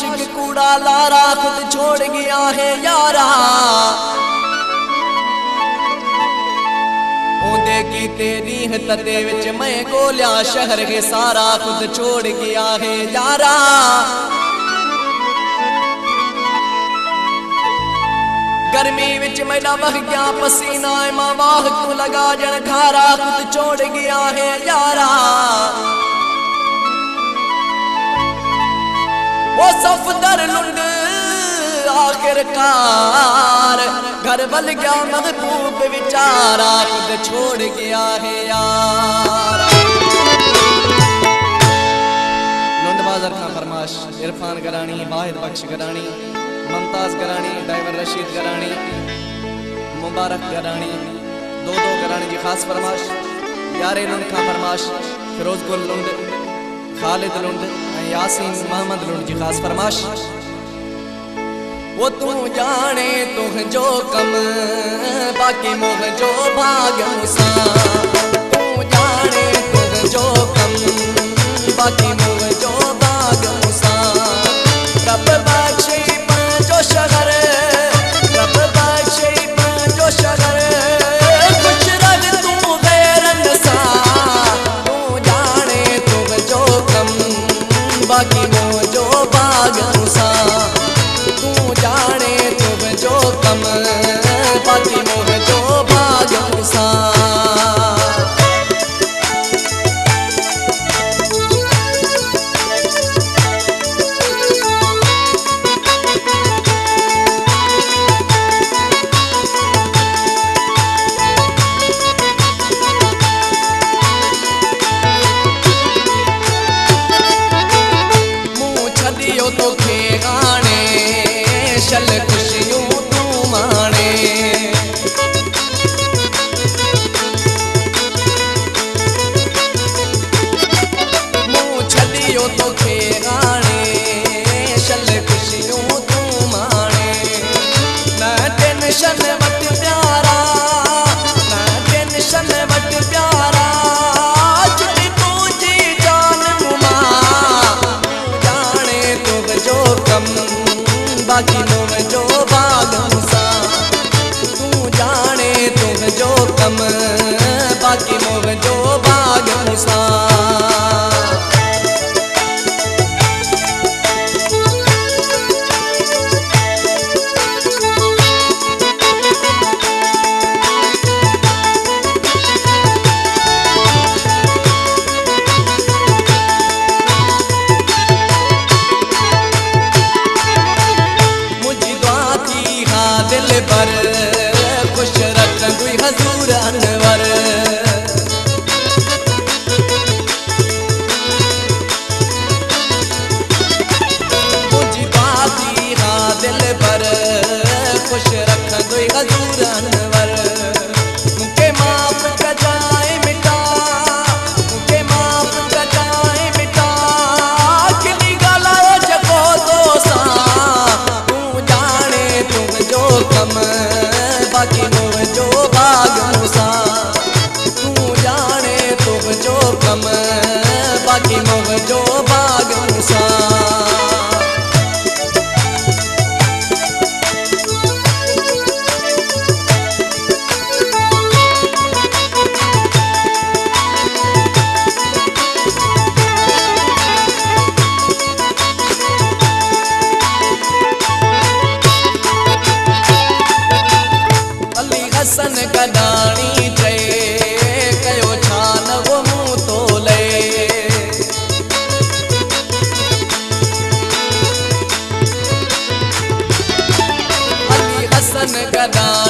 आशिक कूड़ा लारा खुद छोड़ गया है यारा। ओंदे की तेरी है तदे विच मैं गोलिया शहर के सारा खुद छोड़ गया है यारा। गर्मी विच मैना बह गया पसीना मां वाह को लगा जन खारा खुद छोड़ गया है यारा। वो सफदर लुंड आखिरकार घर बल गया महबूब विचारा खुद छोड़ गया है यार। लुंड बाजार खां फरमाश इरफान गरानी, वाहिद बख्श गरानी, मुमताज गरानी, ड्राइवर रशीद गरानी, मुबारक गरानी, दो गरानी जी खास फरमाश। यारे लुंड खां फरमाश फिरोज गुल लुंड, खालिद लुंड, यासीन मोहम्मद लुंड जी खास फरमाश। वो तू जाने तुह जो कम बाकी मोह जो भाग मुसा। तू जाने तुह जो कम बाकी मोह जो भाग मुसा। रब बख्शे पंजो शहर, रब बख्शे पंजो शहर, खुश रख तू गैरन सा। तू जाने तुह जो कम बाकी मोह जो भाग मुसा। तू जाने तुम जो कम बाकी मोह जो भाग मुसा। मुँह छदियो तो खे गाने चल खुशियों तू माने। मुँह छदियो तो खे गाने चल खुशियों तू माने। ना टेंशन वट प्यारा, ना टेंशन वट प्यारा, जुड़ी तुझी जान मुमा। जाने तुम जो कम बाकी मोह जो भाग मुसा। तू जाने तुम जो कम बाकी मोह जो भाग मुसा। दिल पर खुश रख दुई हजूर अनवर। मुझी बाती हाँ दिल पर खुश रख दुई हजूर अनवर। मुझे माफ कर जाए मिटा, मुझे माफ कर जाए मिटा, खिली गला जको दोसा। तू जाने तुम जो कम बाकी मोह जो भाग मुसा। तू जाने तुम जो कम बाकी मोह जो भाग मुसा। हसन गदानी जय कयो छान वो मुँह तो ले। अली हसन गदानी